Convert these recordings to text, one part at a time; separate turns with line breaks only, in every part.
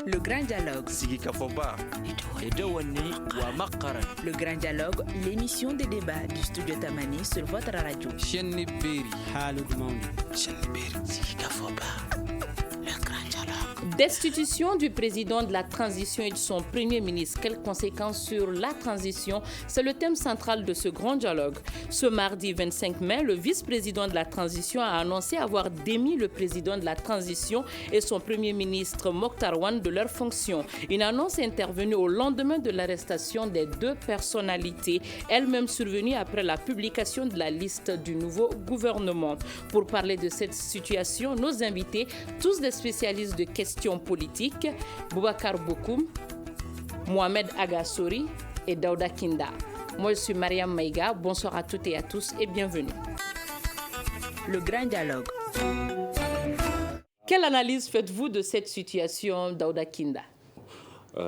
Le Grand Dialogue. Le Grand Dialogue, l'émission de débat du studio Tamani sur votre radio. Destitution du président de la transition et de son premier ministre. Quelles conséquences sur la transition? C'est le thème central de ce grand dialogue. Ce mardi 25 mai, le vice-président de la transition a annoncé avoir démis le président de la transition et son premier ministre Mokhtar Wane de leurs fonctions. Une annonce est intervenue au lendemain de l'arrestation des deux personnalités, elle-même survenue après la publication de la liste du nouveau gouvernement. Pour parler de cette situation, nos invités, tous des spécialistes de questions politiques, Boubacar Bokoum, Mohamed Agassori et Daouda Kinda. Moi, je suis Mariam Maïga. Bonsoir à toutes et à tous et bienvenue. Le Grand Dialogue. Quelle analyse faites-vous de cette situation, Daouda Kinda?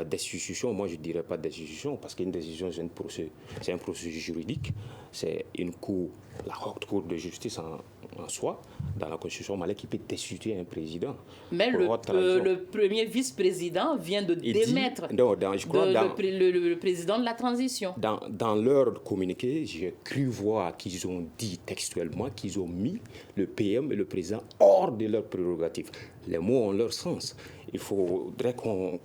Destitution, moi je ne dirais pas destitution, parce qu'une décision c'est un processus juridique, c'est une cour, la haute cour de justice en soi, dans la Constitution malais, qui peut destituer un président.
Mais le premier vice-président vient de démettre le président de la transition.
Dans leur communiqué, j'ai cru voir qu'ils ont dit textuellement qu'ils ont mis le PM et le président hors de leurs prérogatives. Les mots ont leur sens. Il faudrait qu'on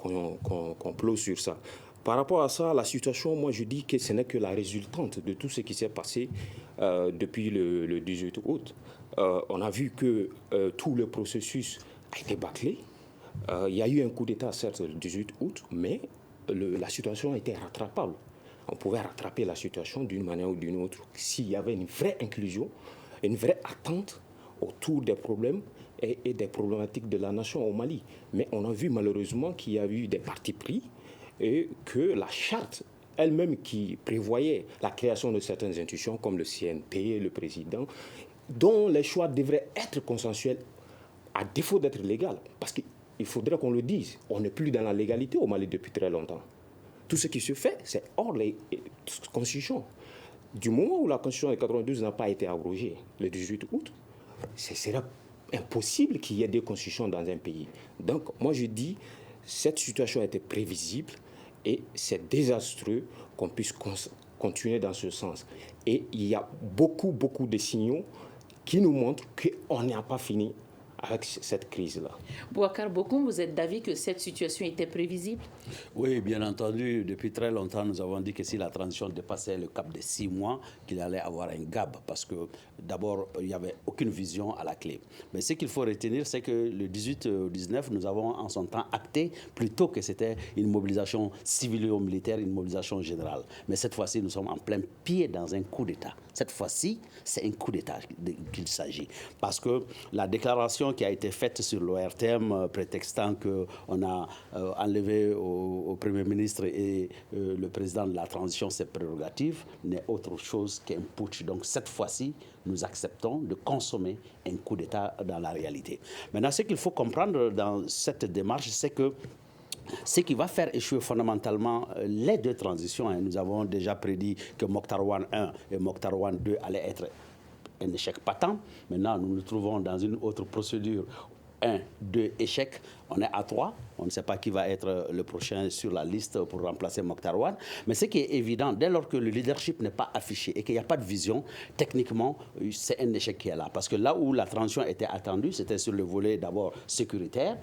plose sur ça. Par rapport à ça, la situation, moi je dis que ce n'est que la résultante de tout ce qui s'est passé depuis le 18 août. On a vu que tout le processus a été bâclé. Il y a eu un coup d'État, certes, le 18 août, mais la situation était rattrapable. On pouvait rattraper la situation d'une manière ou d'une autre s'il y avait une vraie inclusion, une vraie attente autour des problèmes et des problématiques de la nation au Mali. Mais on a vu malheureusement qu'il y a eu des partis pris et que la charte elle-même qui prévoyait la création de certaines institutions comme le CNP, le président, dont les choix devraient être consensuels à défaut d'être légal. Parce qu'il faudrait qu'on le dise, on n'est plus dans la légalité au Mali depuis très longtemps. Tout ce qui se fait, c'est hors les constitutions. Du moment où la constitution de 92 n'a pas été abrogée, le 18 août, ce serait impossible qu'il y ait des constitutions dans un pays. Donc, moi je dis, cette situation était prévisible et c'est désastreux qu'on puisse continuer dans ce sens. Et il y a beaucoup de signaux qui nous montrent qu'on n'a pas fini avec cette crise-là.
Boubacar Bokoum, vous êtes d'avis que cette situation était prévisible?
Oui, bien entendu. Depuis très longtemps, nous avons dit que si la transition dépassait le cap de 6 mois, qu'il allait avoir un gap, parce que d'abord, il n'y avait aucune vision à la clé. Mais ce qu'il faut retenir, c'est que le 18 au 19, nous avons en son temps acté plutôt que c'était une mobilisation civilo-militaire, une mobilisation générale. Mais cette fois-ci, nous sommes en plein pied dans un coup d'État. Cette fois-ci, c'est un coup d'État qu'il s'agit. Parce que la déclaration qui a été faite sur l'ORTM, prétextant qu'on a enlevé au Premier ministre et le président de la transition ses prérogatives, n'est autre chose qu'un putsch. Donc cette fois-ci, nous acceptons de consommer un coup d'État dans la réalité. Maintenant, ce qu'il faut comprendre dans cette démarche, c'est que ce qui va faire échouer fondamentalement les deux transitions, nous avons déjà prédit que Mokhtar Wane 1 et Mokhtar Wane 2 allaient être un échec patent. Maintenant, nous nous trouvons dans une autre procédure. 1, 2 échecs, on est à 3. On ne sait pas qui va être le prochain sur la liste pour remplacer Mokhtar Wane. Mais ce qui est évident, dès lors que le leadership n'est pas affiché et qu'il n'y a pas de vision, techniquement, c'est un échec qui est là. Parce que là où la transition était attendue, c'était sur le volet d'abord sécuritaire,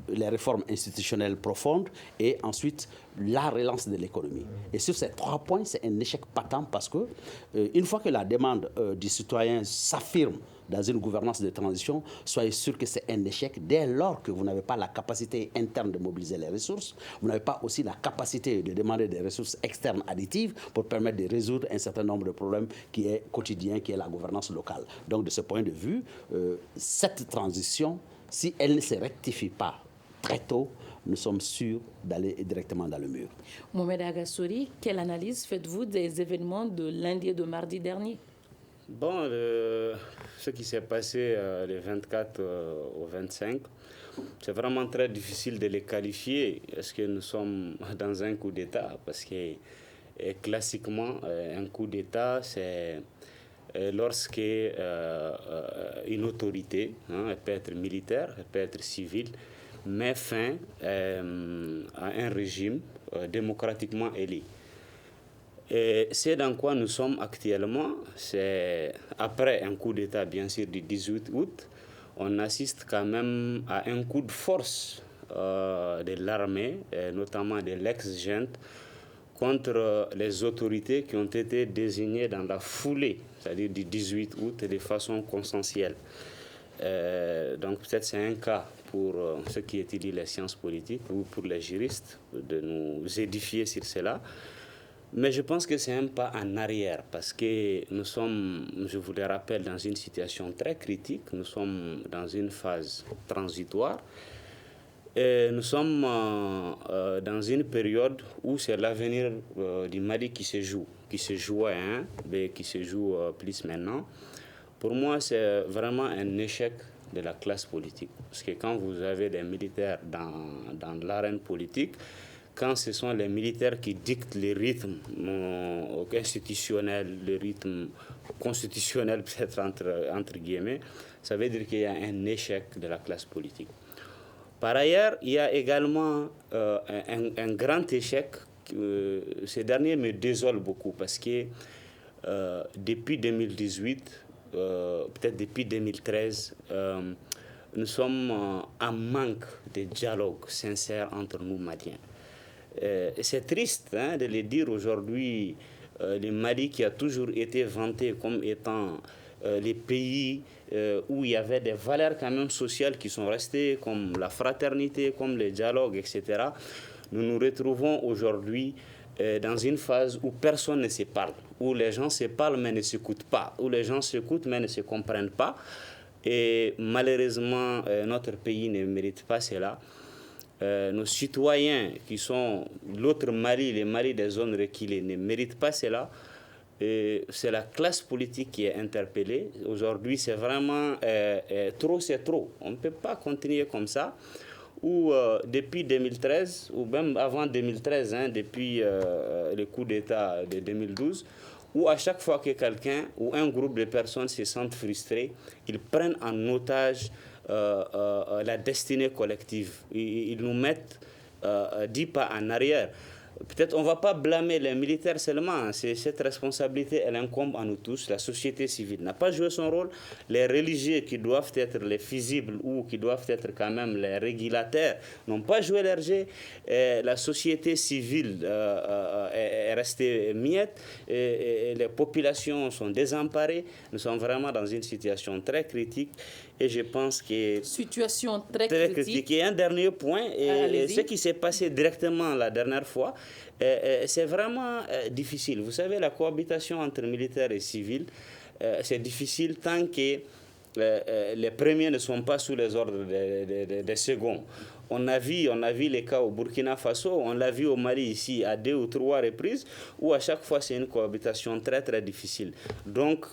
les réformes institutionnelles profondes et ensuite la relance de l'économie. Et sur ces 3 points, c'est un échec patent parce que une fois que la demande du citoyen s'affirme dans une gouvernance de transition, soyez sûr que c'est un échec dès lors que vous n'avez pas la capacité interne de mobiliser les ressources, vous n'avez pas aussi la capacité de demander des ressources externes additives pour permettre de résoudre un certain nombre de problèmes qui est quotidien, qui est la gouvernance locale. Donc de ce point de vue, cette transition, si elle ne se rectifie pas très tôt, nous sommes sûrs d'aller directement dans le mur.
Mohamed Agassori, quelle analyse faites-vous des événements de lundi et de mardi dernier?
Bon, ce qui s'est passé le 24 au 25, c'est vraiment très difficile de les qualifier. Est-ce que nous sommes dans un coup d'État? Parce que classiquement, un coup d'État, c'est lorsque une autorité, elle peut être militaire, elle peut être civile, met fin à un régime démocratiquement élu. Et c'est dans quoi nous sommes actuellement. C'est après un coup d'État, bien sûr, du 18 août, on assiste quand même à un coup de force de l'armée, notamment de l'ex-junte, contre les autorités qui ont été désignées dans la foulée, c'est-à-dire du 18 août, de façon consensuelle. Donc peut-être c'est un cas pour ceux qui étudient les sciences politiques ou pour les juristes de nous édifier sur cela. Mais je pense que c'est un pas en arrière parce que nous sommes, je vous le rappelle, dans une situation très critique. Nous sommes dans une phase transitoire. Et nous sommes dans une période où c'est l'avenir du Mali qui se joue, qui se jouait, mais qui se joue plus maintenant. Pour moi, c'est vraiment un échec de la classe politique. Parce que quand vous avez des militaires dans l'arène politique, quand ce sont les militaires qui dictent les rythmes institutionnels, le rythme constitutionnel peut-être entre guillemets, ça veut dire qu'il y a un échec de la classe politique. Par ailleurs, il y a également un grand échec. Ces derniers me désolent beaucoup parce que depuis 2018, peut-être depuis 2013, nous sommes en manque de dialogue sincère entre nous Maliens. C'est triste de le dire aujourd'hui, le Mali qui a toujours été vanté comme étant les pays où il y avait des valeurs quand même sociales qui sont restées, comme la fraternité, comme le dialogue, etc. Nous nous retrouvons aujourd'hui dans une phase où personne ne se parle, où les gens se parlent mais ne s'écoutent pas, où les gens s'écoutent mais ne se comprennent pas. Et malheureusement, notre pays ne mérite pas cela. Nos citoyens qui sont l'autre Mali, les Mali des zones reculées, ne méritent pas cela. C'est la classe politique qui est interpellée. Aujourd'hui, c'est vraiment trop, c'est trop. On ne peut pas continuer comme ça. Ou depuis 2013, ou même avant 2013, depuis le coup d'État de 2012, où à chaque fois que quelqu'un ou un groupe de personnes se sentent frustrés, ils prennent en otage la destinée collective. Ils nous mettent 10 pas en arrière. Peut-être on ne va pas blâmer les militaires seulement. Cette responsabilité, elle incombe à nous tous. La société civile n'a pas joué son rôle. Les religieux qui doivent être les fusibles ou qui doivent être quand même les régulateurs n'ont pas joué leur jeu. La société civile est restée muette. Les populations sont désemparées. Nous sommes vraiment dans une situation très critique. Et je pense que...
Situation très critique.
Et un dernier point, et ce qui s'est passé directement la dernière fois, c'est vraiment difficile. Vous savez, la cohabitation entre militaires et civils, c'est difficile tant que les premiers ne sont pas sous les ordres des seconds. On a vu les cas au Burkina Faso, on l'a vu au Mali ici à 2 ou 3 reprises, où à chaque fois c'est une cohabitation très très difficile. Donc,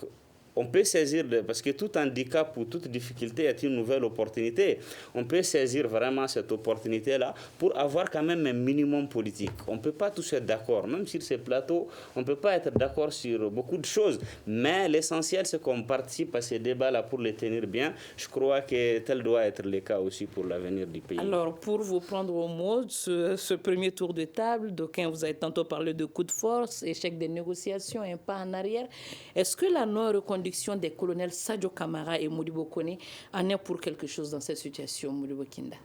on peut saisir, parce que tout handicap ou toute difficulté est une nouvelle opportunité. On peut saisir vraiment cette opportunité-là pour avoir quand même un minimum politique. On ne peut pas tous être d'accord. Même sur ces plateaux, on ne peut pas être d'accord sur beaucoup de choses. Mais l'essentiel, c'est qu'on participe à ces débats-là pour les tenir bien. Je crois que tel doit être le cas aussi pour l'avenir du pays.
Alors, pour vous prendre au mot, ce premier tour de table, d'aucuns vous avez tantôt parlé de coup de force, échec des négociations, un pas en arrière. Est-ce que la non-reconduction des colonels Sadio Camara et Modibo Kone en est pour quelque chose dans cette situation, Modibo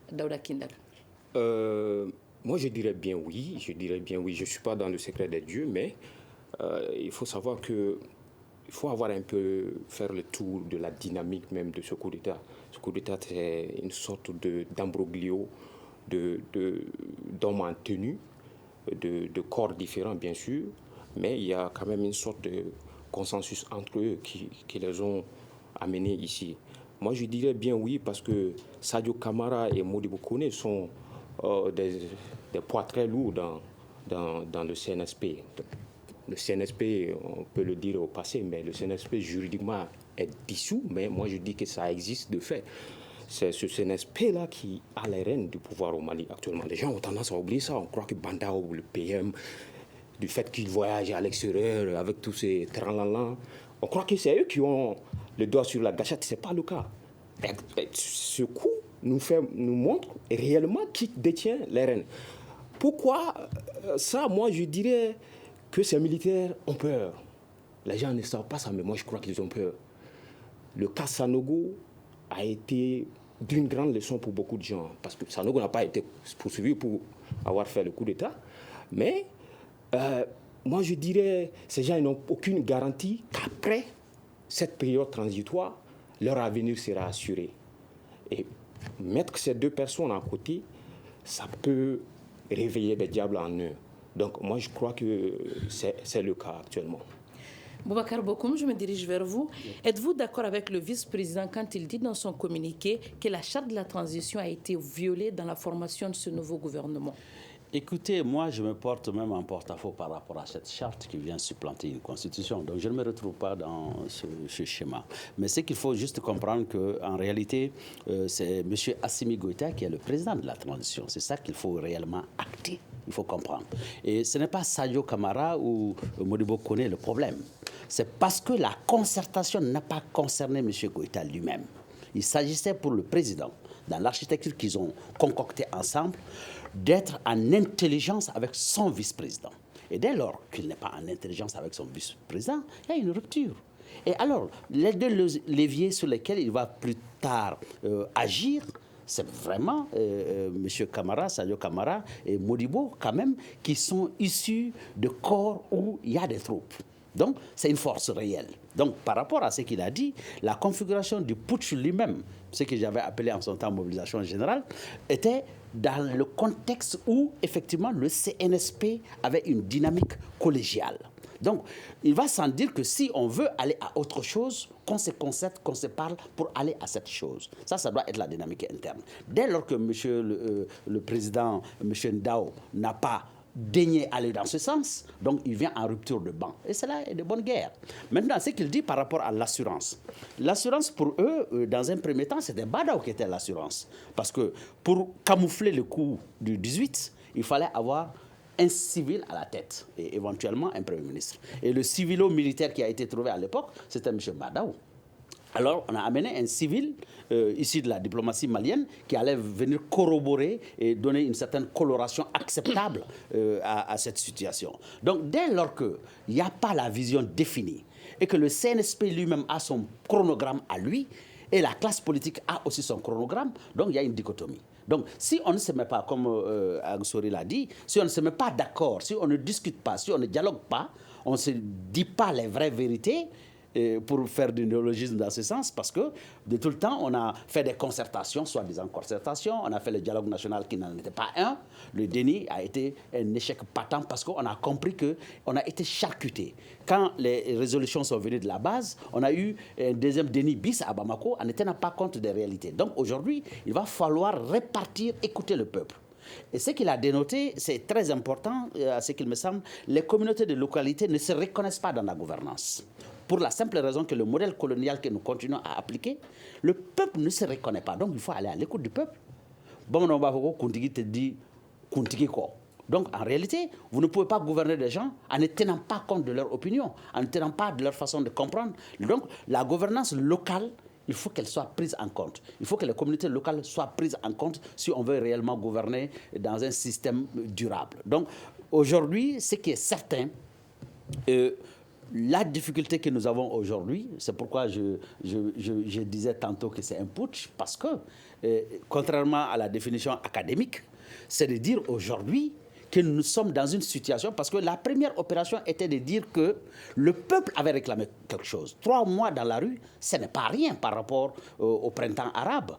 Daouda Kindal?
Moi, je dirais bien oui. Je ne suis pas dans le secret des dieux, mais il faut savoir que il faut avoir un peu, faire le tour de la dynamique même de ce coup d'État. Ce coup d'État, c'est une sorte d'imbroglio d'hommes en tenue, de corps différents, bien sûr, mais il y a quand même une sorte de consensus entre eux qui les ont amenés ici. Moi, je dirais bien oui, parce que Sadio Camara et Modibo Kone sont des poids très lourds dans le CNSP. Le CNSP, on peut le dire au passé, mais le CNSP juridiquement est dissous, mais moi je dis que ça existe de fait. C'est ce CNSP-là qui a les rênes du pouvoir au Mali actuellement. Les gens ont tendance à oublier ça. On croit que Banda ou le PM, du fait qu'ils voyagent à l'extérieur avec tous ces tralala, on croit que c'est eux qui ont le doigt sur la gâchette. Ce n'est pas le cas. Ce coup nous montre réellement qui détient les rênes. Pourquoi ça? Moi, je dirais que ces militaires ont peur. Les gens ne savent pas ça, mais moi, je crois qu'ils ont peur. Le cas Sanogo a été d'une grande leçon pour beaucoup de gens, parce que Sanogo n'a pas été poursuivi pour avoir fait le coup d'État, mais moi, je dirais ces gens n'ont aucune garantie qu'après cette période transitoire, leur avenir sera assuré. Et mettre ces deux personnes à côté, ça peut réveiller des diables en eux. Donc moi, je crois que c'est le cas actuellement.
Boubacar Bokoum, je me dirige vers vous. Êtes-vous d'accord avec le vice-président quand il dit dans son communiqué que la charte de la transition a été violée dans la formation de ce nouveau gouvernement?
Écoutez, moi, je me porte même en porte-à-faux par rapport à cette charte qui vient supplanter une constitution. Donc, je ne me retrouve pas dans ce schéma. Mais c'est qu'il faut juste comprendre qu'en réalité, c'est M. Assimi Goïta qui est le président de la transition. C'est ça qu'il faut réellement acter. Il faut comprendre. Et ce n'est pas Sadio Kamara ou Modibo Kone le problème. C'est parce que la concertation n'a pas concerné M. Goïta lui-même. Il s'agissait pour le président, dans l'architecture qu'ils ont concoctée ensemble, d'être en intelligence avec son vice-président. Et dès lors qu'il n'est pas en intelligence avec son vice-président, il y a une rupture. Et alors, les deux leviers sur lesquels il va plus tard agir, c'est vraiment M. Kamara, Sadio Kamara et Modibo, quand même, qui sont issus de corps où il y a des troupes. Donc, c'est une force réelle. Donc, par rapport à ce qu'il a dit, la configuration du putsch lui-même, ce que j'avais appelé en son temps mobilisation générale, était dans le contexte où, effectivement, le CNSP avait une dynamique collégiale. Donc, il va sans dire que si on veut aller à autre chose, qu'on se concerte, qu'on se parle pour aller à cette chose. Ça doit être la dynamique interne. Dès lors que le président, M. Ndao, n'a pas daigné aller dans ce sens, donc il vient en rupture de banc. Et cela est de bonne guerre. Maintenant, ce qu'il dit par rapport à l'assurance. L'assurance, pour eux, dans un premier temps, c'était Badao qui était l'assurance. Parce que pour camoufler le coup du 18, il fallait avoir un civil à la tête et éventuellement un premier ministre. Et le civilo-militaire qui a été trouvé à l'époque, c'était M. Badao. Alors, on a amené un civil issu de la diplomatie malienne qui allait venir corroborer et donner une certaine coloration acceptable à cette situation. Donc, dès lors qu'il n'y a pas la vision définie et que le CNSP lui-même a son chronogramme à lui et la classe politique a aussi son chronogramme, donc il y a une dichotomie. Donc, si on ne se met pas, comme Agsori l'a dit, si on ne se met pas d'accord, si on ne discute pas, si on ne dialogue pas, on ne se dit pas les vraies vérités, pour faire du néologisme dans ce sens, parce que de tout le temps, on a fait des concertations, soi-disant concertations, on a fait le dialogue national qui n'en était pas un. Le déni a été un échec patent parce qu'on a compris qu'on a été charcuté. Quand les résolutions sont venues de la base, on a eu un deuxième déni bis à Bamako en ne tenant pas compte des réalités. Donc aujourd'hui, il va falloir répartir, écouter le peuple. Et ce qu'il a dénoté, c'est très important, à ce qu'il me semble, les communautés de localité ne se reconnaissent pas dans la gouvernance. Pour la simple raison que le modèle colonial que nous continuons à appliquer, le peuple ne se reconnaît pas. Donc il faut aller à l'écoute du peuple. Donc en réalité, vous ne pouvez pas gouverner des gens en ne tenant pas compte de leur opinion, en ne tenant pas de leur façon de comprendre. Donc la gouvernance locale, il faut qu'elle soit prise en compte. Il faut que les communautés locales soient prises en compte si on veut réellement gouverner dans un système durable. Donc aujourd'hui, ce qui est certain, la difficulté que nous avons aujourd'hui, c'est pourquoi je disais tantôt que c'est un putsch, parce que, contrairement à la définition académique, c'est de dire aujourd'hui que nous sommes dans une situation, parce que la première opération était de dire que le peuple avait réclamé quelque chose. 3 mois dans la rue, ce n'est pas rien par rapport au printemps arabe.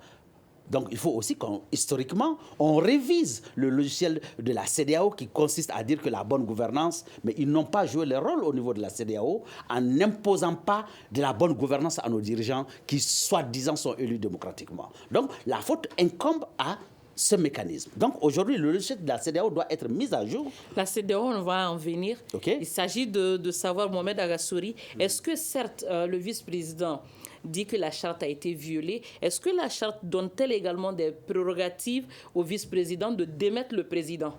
Donc il faut aussi qu'historiquement, on révise le logiciel de la CEDEAO qui consiste à dire que la bonne gouvernance, mais ils n'ont pas joué le rôle au niveau de la CEDEAO en n'imposant pas de la bonne gouvernance à nos dirigeants qui, soi-disant, sont élus démocratiquement. Donc la faute incombe à ce mécanisme. Donc aujourd'hui, le logiciel de la CEDEAO doit être mis à jour.
La CEDEAO, on va en venir.
Okay.
Il s'agit de savoir, Mohamed Agassouri, est-ce que certes le vice-président dit que la charte a été violée, est-ce que la charte donne-t-elle également des prérogatives au vice-président de démettre le président?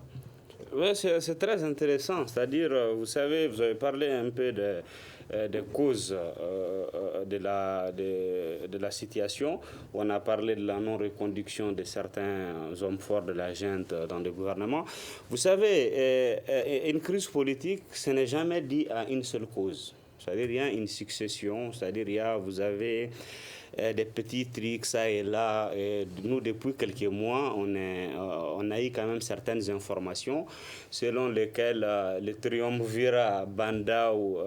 Oui, c'est très intéressant. C'est-à-dire, vous savez, vous avez parlé un peu des causes de la situation. On a parlé de la non-reconduction de certains hommes forts de la junte dans le gouvernement. Vous savez, une crise politique, ce n'est jamais dit à une seule cause. C'est-à-dire il y a une succession, c'est-à-dire vous avez des petits trucs, ça et là. Et nous, depuis quelques mois, on a eu quand même certaines informations selon lesquelles le triumvirat Bandao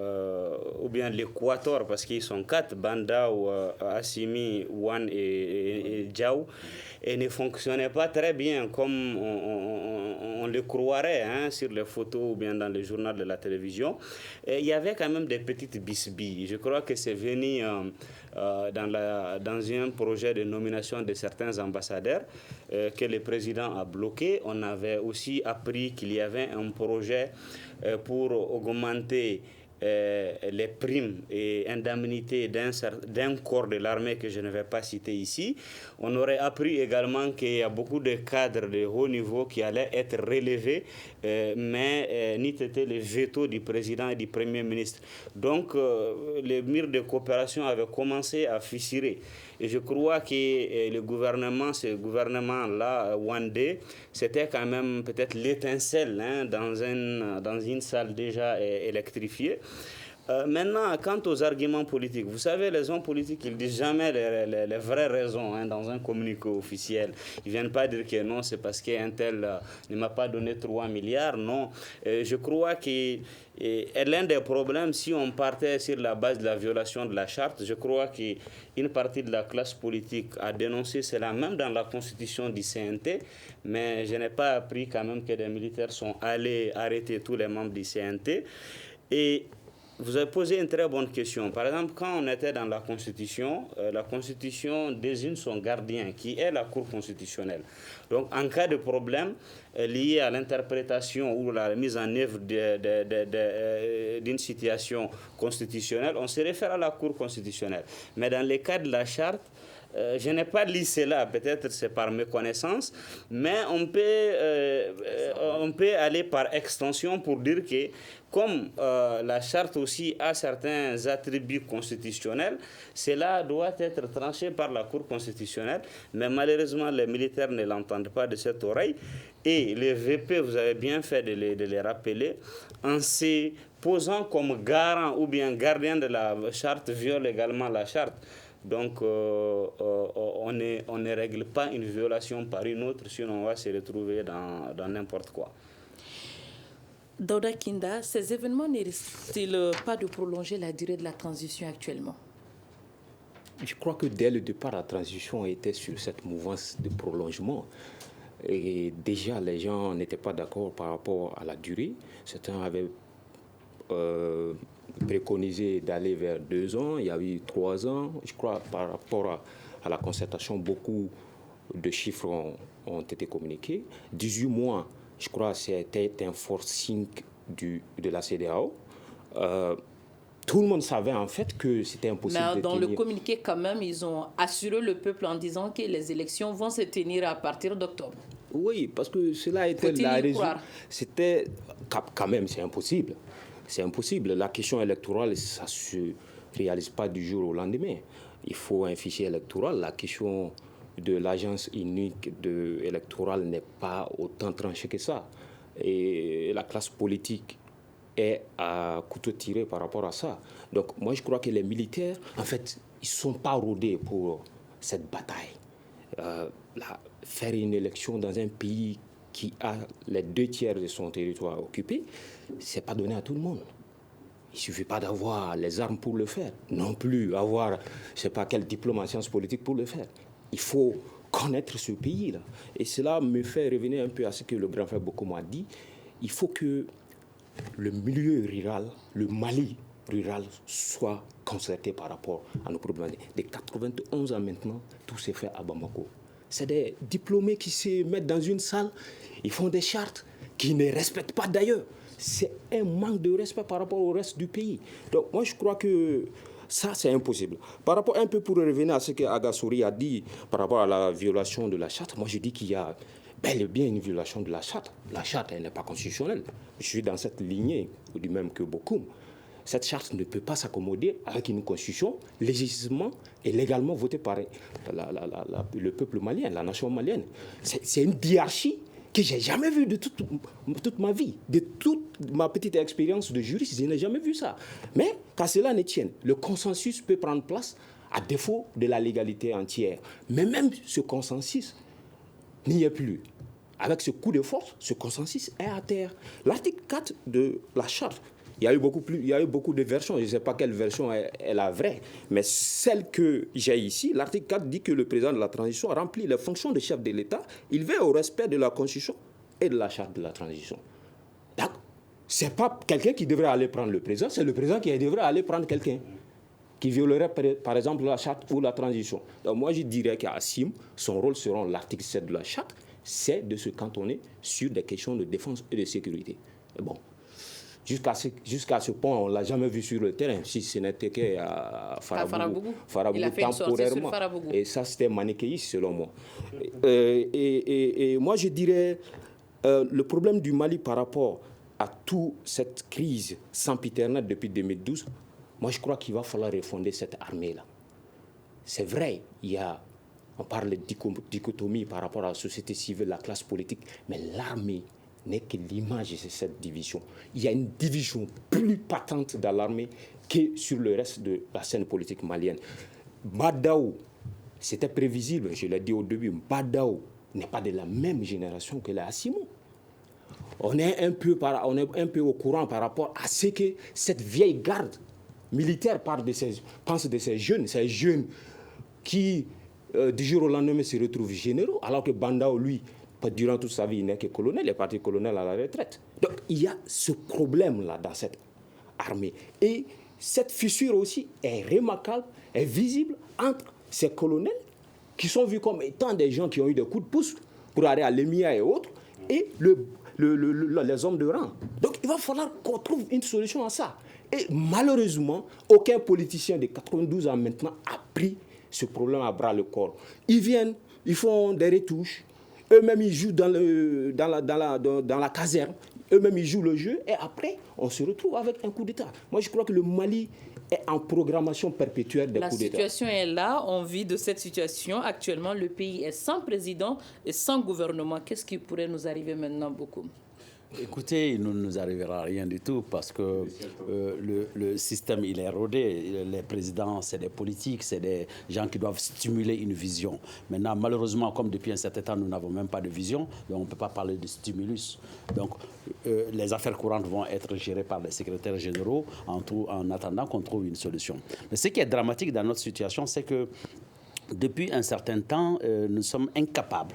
ou bien l'Équateur, parce qu'ils sont 4, Bandao, Assimi, Wan et Djao, et ne fonctionnait pas très bien comme on le croirait sur les photos ou bien dans le journal de la télévision. Et il y avait quand même des petites bisbilles. Je crois que c'est venu dans un projet de nomination de certains ambassadeurs que le président a bloqué. On avait aussi appris qu'il y avait un projet pour augmenter les primes et indemnités d'un corps de l'armée que je ne vais pas citer ici. On aurait appris également qu'il y a beaucoup de cadres de haut niveau qui allaient être relevés, mais n'eût été le veto du président et du premier ministre. Donc, les murs de coopération avaient commencé à fissurer. Et je crois que ce gouvernement-là, Wandé, c'était quand même peut-être l'étincelle dans une salle déjà électrifiée. Maintenant, quant aux arguments politiques, vous savez, les hommes politiques, ils ne disent jamais les vraies raisons dans un communiqué officiel. Ils ne viennent pas dire que non, c'est parce qu'un tel ne m'a pas donné 3 milliards. Non, je crois que l'un des problèmes, si on partait sur la base de la violation de la charte, je crois qu'une partie de la classe politique a dénoncé cela, même dans la constitution du CNT, mais je n'ai pas appris quand même que des militaires sont allés arrêter tous les membres du CNT. Et vous avez posé une très bonne question. Par exemple, quand on était dans la Constitution désigne son gardien, qui est la Cour constitutionnelle. Donc, en cas de problème lié à l'interprétation ou la mise en œuvre d'une situation constitutionnelle, on se réfère à la Cour constitutionnelle. Mais dans le cas de la charte, je n'ai pas lu cela, peut-être c'est par méconnaissance, mais on peut aller par extension pour dire que comme la charte aussi a certains attributs constitutionnels, cela doit être tranché par la Cour constitutionnelle, mais malheureusement les militaires ne l'entendent pas de cette oreille, et les VP, vous avez bien fait de les rappeler, en se posant comme garant ou bien gardien de la charte, viole également la charte. Donc, on ne règle pas une violation par une autre, sinon on va se retrouver dans n'importe quoi.
Daouda Kinda, ces événements ne risquent-ils pas de prolonger la durée de la transition actuellement?
Je crois que dès le départ, la transition était sur cette mouvance de prolongement. Et déjà, les gens n'étaient pas d'accord par rapport à la durée. Certains avaient préconisé d'aller vers 2 ans, il y a eu 3 ans. Je crois par rapport à la concertation, beaucoup de chiffres ont été communiqués. 18 mois, je crois que c'était un forcing de la CEDEAO. Tout le monde savait en fait que c'était impossible de tenir.
Mais dans le communiqué quand même, ils ont assuré le peuple en disant que les élections vont se tenir à partir d'octobre.
Oui, parce que cela était la raison. C'était quand même, c'est impossible. C'est impossible. La question électorale, ça ne se réalise pas du jour au lendemain. Il faut un fichier électoral. La question de l'agence unique électorale n'est pas autant tranchée que ça. Et la classe politique est à couteau tiré par rapport à ça. Donc moi, je crois que les militaires, en fait, ils ne sont pas rodés pour cette bataille. Faire une élection dans un pays qui a les 2/3 de son territoire occupé, ce n'est pas donné à tout le monde. Il ne suffit pas d'avoir les armes pour le faire, non plus avoir, je ne sais pas, quel diplôme en sciences politiques pour le faire. Il faut connaître ce pays-là. Et cela me fait revenir un peu à ce que le grand frère Bokoum a dit. Il faut que le milieu rural, le Mali rural, soit concerté par rapport à nos problèmes. De 91 ans maintenant, tout s'est fait à Bamako. C'est des diplômés qui se mettent dans une salle, ils font des chartes qu'ils ne respectent pas d'ailleurs. C'est un manque de respect par rapport au reste du pays. Donc moi je crois que ça c'est impossible. Par rapport un peu pour revenir à ce que Agasouri a dit par rapport à la violation de la charte, moi je dis qu'il y a bel et bien une violation de la charte. La charte elle n'est pas constitutionnelle. Je suis dans cette lignée, du même que beaucoup. cette charte ne peut pas s'accommoder avec une constitution légitimement et légalement votée par le peuple malien, la nation malienne. C'est une diarchie que je n'ai jamais vue de toute ma vie. De toute ma petite expérience de juriste, je n'ai jamais vu ça. Mais qu'à cela ne tienne, le consensus peut prendre place à défaut de la légalité entière. Mais même ce consensus n'y est plus. Avec ce coup de force, ce consensus est à terre. L'article 4 de la charte, il y a eu beaucoup de versions. Je ne sais pas quelle version est la vraie. Mais celle que j'ai ici, l'article 4 dit que le président de la transition remplit les fonctions de chef de l'État. Il veille au respect de la Constitution et de la charte de la transition. Donc, ce n'est pas quelqu'un qui devrait aller prendre le président, c'est le président qui devrait aller prendre quelqu'un qui violerait par exemple la charte ou la transition. Donc moi je dirais qu'Assimi, son rôle selon l'article 7 de la charte, c'est de se cantonner sur des questions de défense et de sécurité. Et bon, jusqu'à ce point, on ne l'a jamais vu sur le terrain, si ce n'était qu'à Farabougou.
Il a fait une sortie sur Farabougou.
Et ça, c'était manichéiste selon moi. Et moi je dirais, le problème du Mali par rapport à toute cette crise sempiternelle depuis 2012, moi, je crois qu'il va falloir refonder cette armée-là. C'est vrai, on parle de dichotomie par rapport à la société civile, la classe politique, mais l'armée n'est que l'image de cette division. Il y a une division plus patente dans l'armée que sur le reste de la scène politique malienne. Badaou, c'était prévisible, je l'ai dit au début, Badaou n'est pas de la même génération que Assimi. On est un peu au courant par rapport à ce que cette vieille garde militaire pense de ces jeunes qui, du jour au lendemain, se retrouvent généraux, alors que Bandao, lui, durant toute sa vie, il n'est que colonel, il est parti colonel à la retraite. Donc, il y a ce problème-là dans cette armée. Et cette fissure aussi est remarquable, est visible entre ces colonels, qui sont vus comme étant des gens qui ont eu des coups de pouce pour aller à l'EMIA et autres, et les hommes de rang. Donc, il va falloir qu'on trouve une solution à ça. Et malheureusement, aucun politicien de 92 ans maintenant a pris ce problème à bras le corps. Ils viennent, ils font des retouches, eux-mêmes ils jouent dans la caserne, eux-mêmes ils jouent le jeu, et après, on se retrouve avec un coup d'État. Moi, je crois que le Mali est en programmation perpétuelle des coups d'État.
La situation est là, on vit de cette situation. Actuellement, le pays est sans président et sans gouvernement. Qu'est-ce qui pourrait nous arriver maintenant, beaucoup ?
Écoutez, il ne nous arrivera rien du tout parce que le système, il est rodé. Les présidents, c'est des politiques, c'est des gens qui doivent stimuler une vision. Maintenant, malheureusement, comme depuis un certain temps, nous n'avons même pas de vision, donc on ne peut pas parler de stimulus. Donc, les affaires courantes vont être gérées par les secrétaires généraux en attendant qu'on trouve une solution. Mais ce qui est dramatique dans notre situation, c'est que depuis un certain temps, nous sommes incapables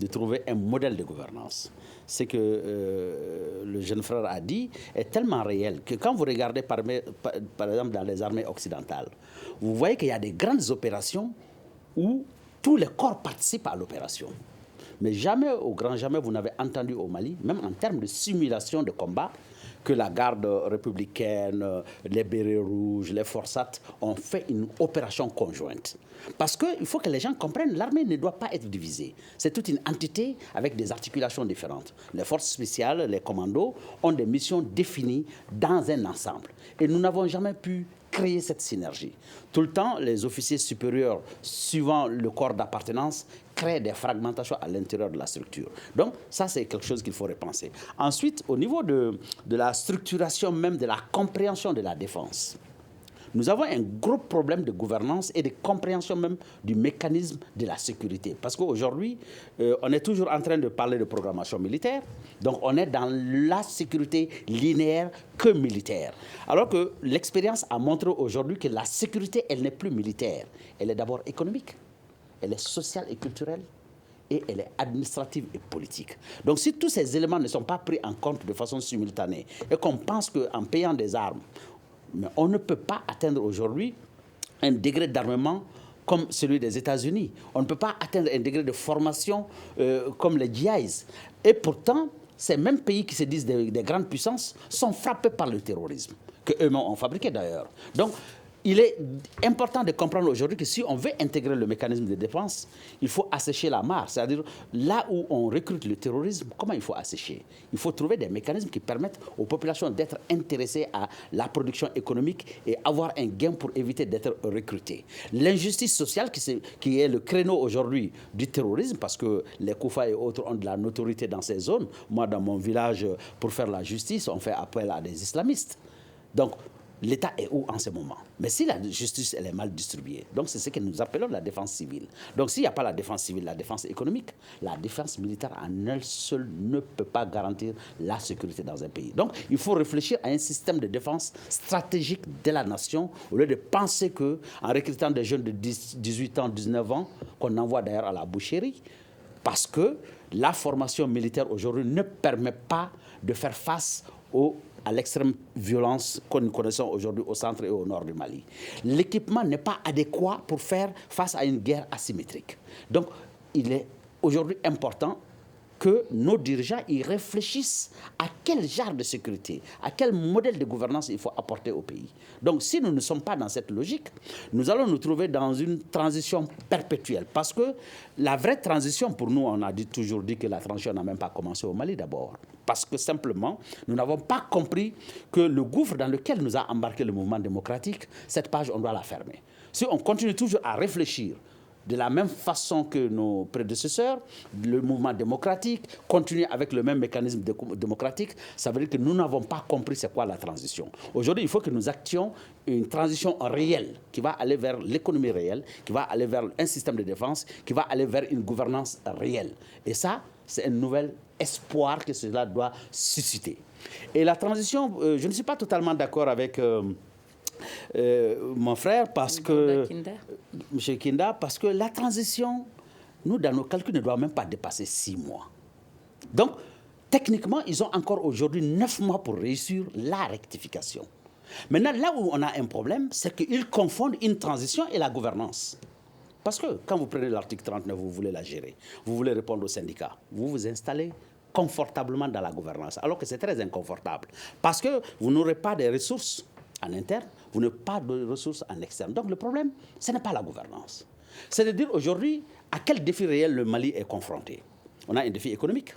de trouver un modèle de gouvernance. Ce que le jeune frère a dit est tellement réel que quand vous regardez par exemple dans les armées occidentales, vous voyez qu'il y a des grandes opérations où tous les corps participent à l'opération. Mais jamais, au grand jamais, vous n'avez entendu au Mali, même en termes de simulation de combat, que la garde républicaine, les bérets rouges, les forçats ont fait une opération conjointe. Parce qu'il faut que les gens comprennent, l'armée ne doit pas être divisée. C'est toute une entité avec des articulations différentes. Les forces spéciales, les commandos, ont des missions définies dans un ensemble. Et nous n'avons jamais pu créer cette synergie. Tout le temps, les officiers supérieurs, suivant le corps d'appartenance, créent des fragmentations à l'intérieur de la structure. Donc, ça, c'est quelque chose qu'il faut repenser. Ensuite, au niveau de la structuration même, de la compréhension de la défense, nous avons un gros problème de gouvernance et de compréhension même du mécanisme de la sécurité. Parce qu'aujourd'hui, on est toujours en train de parler de programmation militaire. Donc, on est dans la sécurité linéaire que militaire. Alors que l'expérience a montré aujourd'hui que la sécurité, elle n'est plus militaire. Elle est d'abord économique, elle est sociale et culturelle, et elle est administrative et politique. Donc, si tous ces éléments ne sont pas pris en compte de façon simultanée et qu'on pense qu'en payant des armes, mais on ne peut pas atteindre aujourd'hui un degré d'armement comme celui des États-Unis. On ne peut pas atteindre un degré de formation comme les GIs. Et pourtant, ces mêmes pays qui se disent des grandes puissances sont frappés par le terrorisme, qu'eux-mêmes ont fabriqué d'ailleurs. Donc, il est important de comprendre aujourd'hui que si on veut intégrer le mécanisme de défense, il faut assécher la mare. C'est-à-dire, là où on recrute le terrorisme, comment il faut assécher? Il faut trouver des mécanismes qui permettent aux populations d'être intéressées à la production économique et avoir un gain pour éviter d'être recrutées. L'injustice sociale qui est le créneau aujourd'hui du terrorisme, parce que les Koufa et autres ont de la notoriété dans ces zones. Moi, dans mon village, pour faire la justice, on fait appel à des islamistes. Donc, l'État est où en ce moment? Mais si la justice elle est mal distribuée, donc c'est ce que nous appelons la défense civile. Donc s'il n'y a pas la défense civile, la défense économique, la défense militaire en elle seule ne peut pas garantir la sécurité dans un pays. Donc il faut réfléchir à un système de défense stratégique de la nation, au lieu de penser qu'en recrutant des jeunes de 18 ans, 19 ans, qu'on envoie d'ailleurs à la boucherie, parce que la formation militaire aujourd'hui ne permet pas de faire face à l'extrême violence que nous connaissons aujourd'hui au centre et au nord du Mali. L'équipement n'est pas adéquat pour faire face à une guerre asymétrique. Donc, il est aujourd'hui important que nos dirigeants y réfléchissent à quel genre de sécurité, à quel modèle de gouvernance il faut apporter au pays. Donc, si nous ne sommes pas dans cette logique, nous allons nous trouver dans une transition perpétuelle. Parce que la vraie transition, pour nous, on a toujours dit que la transition n'a même pas commencé au Mali d'abord. Parce que simplement, nous n'avons pas compris que le gouffre dans lequel nous a embarqué le mouvement démocratique, cette page, on doit la fermer. Si on continue toujours à réfléchir de la même façon que nos prédécesseurs, le mouvement démocratique continue avec le même mécanisme démocratique, ça veut dire que nous n'avons pas compris c'est quoi la transition. Aujourd'hui, il faut que nous actions une transition réelle qui va aller vers l'économie réelle, qui va aller vers un système de défense, qui va aller vers une gouvernance réelle. Et ça, c'est un nouvel espoir que cela doit susciter. Et la transition, je ne suis pas totalement d'accord avec mon frère, parce que M. Kinda, parce que la transition, nous, dans nos calculs, ne doit même pas dépasser 6 mois. Donc, techniquement, ils ont encore aujourd'hui 9 mois pour réussir la rectification. Maintenant, là où on a un problème, c'est qu'ils confondent une transition et la gouvernance. Parce que quand vous prenez l'article 39, vous voulez la gérer, vous voulez répondre aux syndicats, vous vous installez confortablement dans la gouvernance, alors que c'est très inconfortable. Parce que vous n'aurez pas de ressources en interne, vous n'avez pas de ressources en externe. Donc le problème, ce n'est pas la gouvernance. C'est de dire aujourd'hui à quel défi réel le Mali est confronté. On a un défi économique.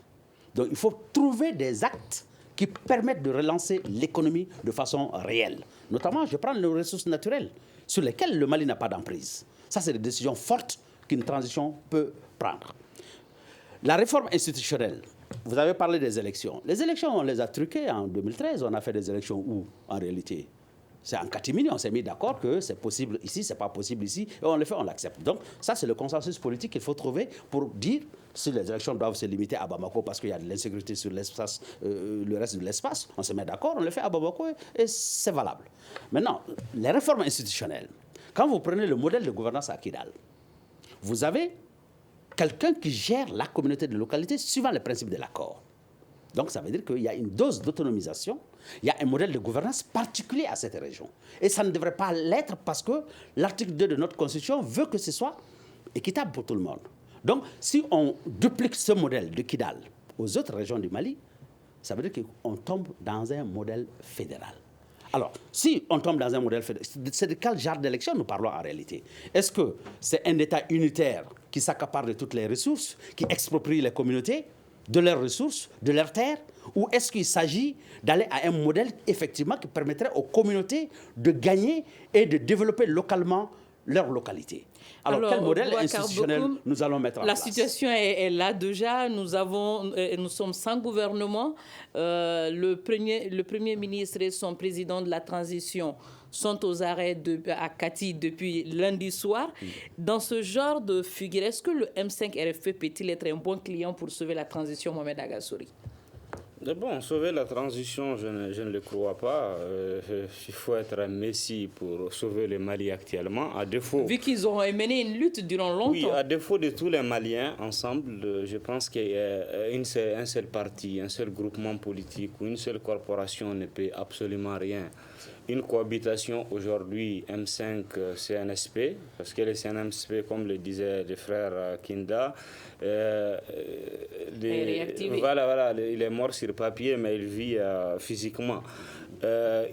Donc il faut trouver des actes qui permettent de relancer l'économie de façon réelle. Notamment, je prends les ressources naturelles sur lesquelles le Mali n'a pas d'emprise. Ça, c'est des décisions fortes qu'une transition peut prendre. La réforme institutionnelle. Vous avez parlé des élections. Les élections, on les a truquées en 2013. On a fait des élections où, en réalité? C'est en catimini, on s'est mis d'accord que c'est possible ici, c'est pas possible ici, et on le fait, on l'accepte. Donc ça, c'est le consensus politique qu'il faut trouver pour dire si les élections doivent se limiter à Bamako parce qu'il y a de l'insécurité sur l'espace, le reste de l'espace. On se met d'accord, on le fait à Bamako et c'est valable. Maintenant, les réformes institutionnelles. Quand vous prenez le modèle de gouvernance à Kidal, vous avez quelqu'un qui gère la communauté de localité suivant les principes de l'accord. Donc ça veut dire qu'il y a une dose d'autonomisation, il y a un modèle de gouvernance particulier à cette région. Et ça ne devrait pas l'être parce que l'article 2 de notre Constitution veut que ce soit équitable pour tout le monde. Donc si on duplique ce modèle de Kidal aux autres régions du Mali, ça veut dire qu'on tombe dans un modèle fédéral. Alors, si on tombe dans un modèle fédéral, c'est de quel genre d'élection nous parlons en réalité? Est-ce que c'est un État unitaire qui s'accapare de toutes les ressources, qui exproprie les communautés de leurs ressources, de leurs terres, ou est-ce qu'il s'agit d'aller à un modèle effectivement qui permettrait aux communautés de gagner et de développer localement leur localité? Alors quel modèle institutionnel nous allons mettre en place?
La situation est là déjà. Nous sommes sans gouvernement. Le Premier ministre et son président de la transition sont aux arrêts à Kati depuis lundi soir. Dans ce genre de figure, est-ce que le M5 RFP peut-il être un bon client pour sauver la transition, Mohamed Agassouri?
Bon, sauver la transition, je ne le crois pas. Il faut être un messie pour sauver le Mali actuellement. À défaut,
vu qu'ils ont mené une lutte durant longtemps.
Oui, à défaut de tous les Maliens ensemble, je pense qu'un seul parti, un seul groupement politique ou une seule corporation ne peut absolument rien. Une cohabitation aujourd'hui, M5 CNSP, parce que le CNSP, comme le disait le frère Kinda, il est mort sur papier, mais il vit physiquement.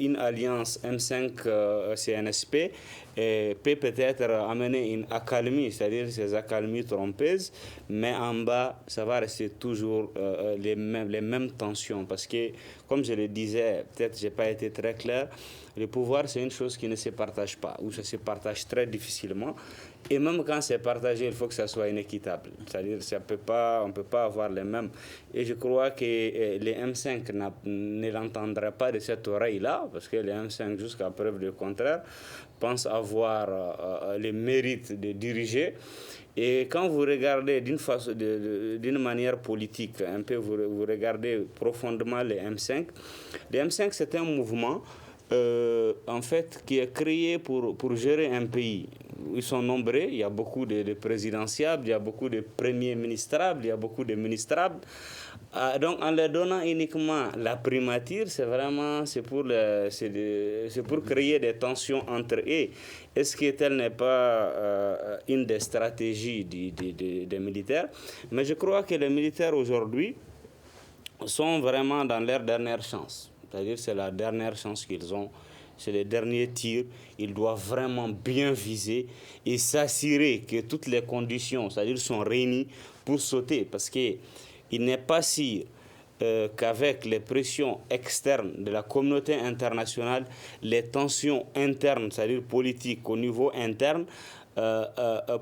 une alliance M5-CNSP peut peut-être amener une accalmie, c'est-à-dire ces accalmies trompeuses, mais en bas, ça va rester toujours les mêmes tensions. Parce que, comme je le disais, peut-être je n'ai pas été très clair, le pouvoir, c'est une chose qui ne se partage pas, ou ça se partage très difficilement. Et même quand c'est partagé, il faut que ça soit inéquitable. C'est-à-dire on ne peut pas avoir les mêmes. Et je crois que les M5 ne l'entendraient pas de cette oreille-là, parce que les M5, jusqu'à preuve du contraire, pensent avoir les mérites de diriger. Et quand vous regardez d'une manière politique, un peu vous regardez profondément les M5 c'est un mouvement en fait, qui est créé pour gérer un pays. Ils sont nombreux, il y a beaucoup de présidentiables, il y a beaucoup de premiers ministrables, il y a beaucoup de ministrables. Donc, en leur donnant uniquement la primature, c'est pour créer des tensions entre eux. Est-ce que telle n'est pas une des stratégies des militaires? Mais je crois que les militaires aujourd'hui sont vraiment dans leur dernière chance. C'est-à-dire c'est la dernière chance qu'ils ont, c'est les derniers tirs. Ils doivent vraiment bien viser et s'assurer que toutes les conditions, c'est-à-dire sont réunies pour sauter. Parce qu'il n'est pas sûr qu'avec les pressions externes de la communauté internationale, les tensions internes, c'est-à-dire politiques au niveau interne,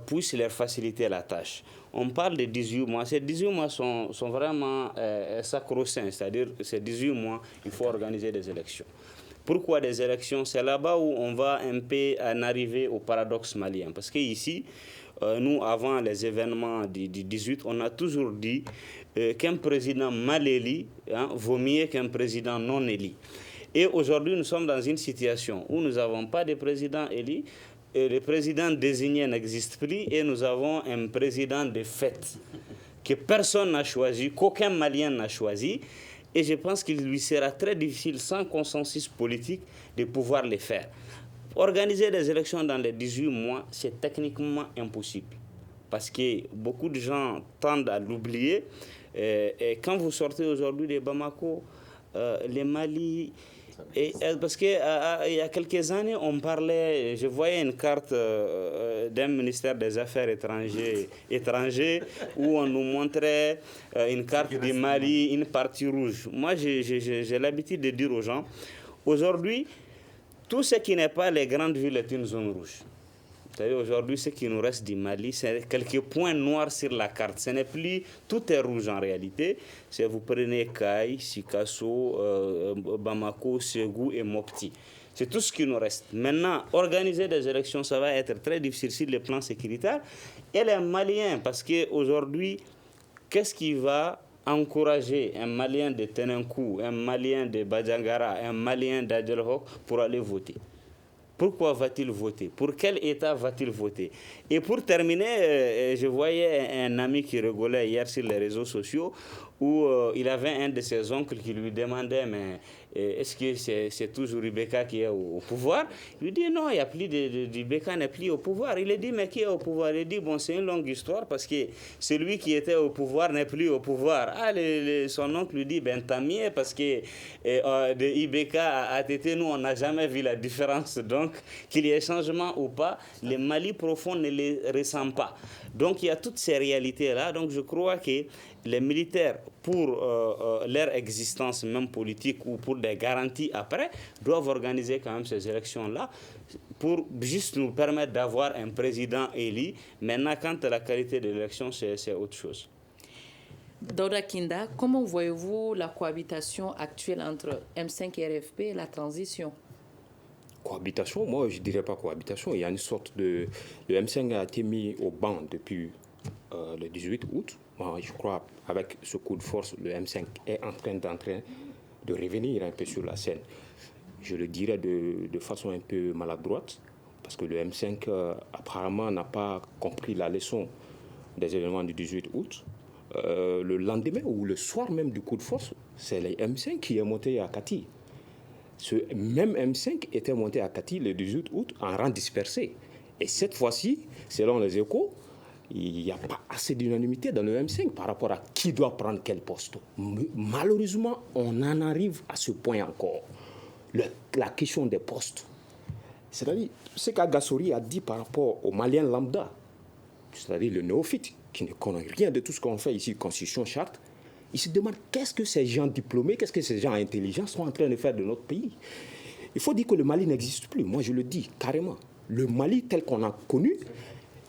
puissent leur faciliter la tâche. On parle de 18 mois. Ces 18 mois sont vraiment sacro-saints, c'est-à-dire ces 18 mois, il faut organiser des élections. Pourquoi des élections? C'est là-bas où on va un peu en arriver au paradoxe malien. Parce qu'ici, nous, avant les événements du 18, on a toujours dit qu'un président mal élu vaut mieux qu'un président non élu. Et aujourd'hui, nous sommes dans une situation où nous n'avons pas de président élu. Et le président désigné n'existe plus et nous avons un président de fait que personne n'a choisi, qu'aucun Malien n'a choisi. Et je pense qu'il lui sera très difficile, sans consensus politique, de pouvoir le faire. Organiser des élections dans les 18 mois, c'est techniquement impossible. Parce que beaucoup de gens tendent à l'oublier. Et quand vous sortez aujourd'hui de Bamako, les Mali... parce qu'il y a quelques années, on parlait, je voyais une carte d'un ministère des Affaires étrangères où on nous montrait une carte du Mali, une partie rouge. Moi, j'ai l'habitude de dire aux gens, aujourd'hui, tout ce qui n'est pas les grandes villes est une zone rouge. C'est-à-dire aujourd'hui, ce qui nous reste du Mali, c'est quelques points noirs sur la carte. Ce n'est plus, tout est rouge en réalité. Si vous prenez Kay, Sikasso, Bamako, Ségou et Mopti. C'est tout ce qui nous reste. Maintenant, organiser des élections, ça va être très difficile sur le plan sécuritaire. Et les Maliens, parce qu'aujourd'hui, qu'est-ce qui va encourager un Malien de Tenenkou, un Malien de Badjangara, un Malien d'Adjelhok pour aller voter? Pourquoi va-t-il voter? Pour quel État va-t-il voter? Et pour terminer, je voyais un ami qui rigolait hier sur les réseaux sociaux où il avait un de ses oncles qui lui demandait, mais est-ce que c'est toujours Ibeka qui est au pouvoir? Il lui dit non, il n'y a plus Ibeka n'est plus au pouvoir. Il lui dit mais qui est au pouvoir? Il dit bon, c'est une longue histoire parce que celui qui était au pouvoir n'est plus au pouvoir. Son oncle lui dit ben tant mieux parce que de Ibeka à Tété, nous on n'a jamais vu la différence. Donc qu'il y ait changement ou pas, le Mali profond ne les ressent pas. Donc il y a toutes ces réalités-là. Donc je crois que les militaires, pour leur existence même politique ou pour des garanties après, doivent organiser quand même ces élections-là pour juste nous permettre d'avoir un président élu. Maintenant, quant à la qualité de l'élection, c'est autre chose.
Daouda Kinda, comment voyez-vous la cohabitation actuelle entre M5 et RFP et la transition?
Cohabitation, moi je ne dirais pas cohabitation. Il y a une sorte de... Le M5 a été mis au banc depuis le 18 août. Moi, je crois avec ce coup de force, le M5 est en train de revenir un peu sur la scène. Je le dirais de façon un peu maladroite, parce que le M5 apparemment n'a pas compris la leçon des événements du 18 août. Le lendemain ou le soir même du coup de force, c'est le M5 qui est monté à Kati. Ce même M5 était monté à Kati le 18 août en rang dispersé. Et cette fois-ci, selon les Échos, il n'y a pas assez d'unanimité dans le M5 par rapport à qui doit prendre quel poste. Malheureusement, on en arrive à ce point encore. la question des postes. C'est-à-dire ce qu'Agassori a dit par rapport aux Maliens lambda, c'est-à-dire le néophyte, qui ne connaît rien de tout ce qu'on fait ici, Constitution, Charte, il se demande qu'est-ce que ces gens diplômés, qu'est-ce que ces gens intelligents sont en train de faire de notre pays. Il faut dire que le Mali n'existe plus. Moi, je le dis carrément. Le Mali tel qu'on a connu,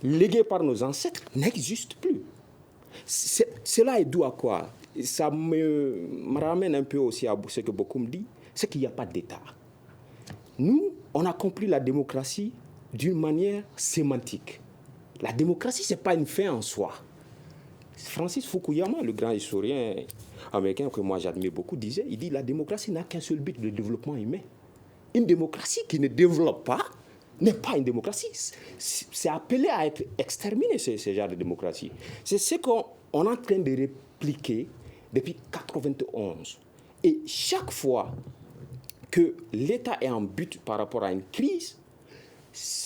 légué par nos ancêtres, n'existe plus. Cela est dû à quoi? Ça me ramène un peu aussi à ce que beaucoup me disent, c'est qu'il n'y a pas d'État. Nous, on a compris la démocratie d'une manière sémantique. La démocratie, ce n'est pas une fin en soi. Francis Fukuyama, le grand historien américain que moi j'admire beaucoup, disait, il dit la démocratie n'a qu'un seul but, le développement humain. Une démocratie qui ne développe pas n'est pas une démocratie. C'est appelé à être exterminé, ce genre de démocratie. C'est ce qu'on est en train de répliquer depuis 1991. Et chaque fois que l'État est en but par rapport à une crise,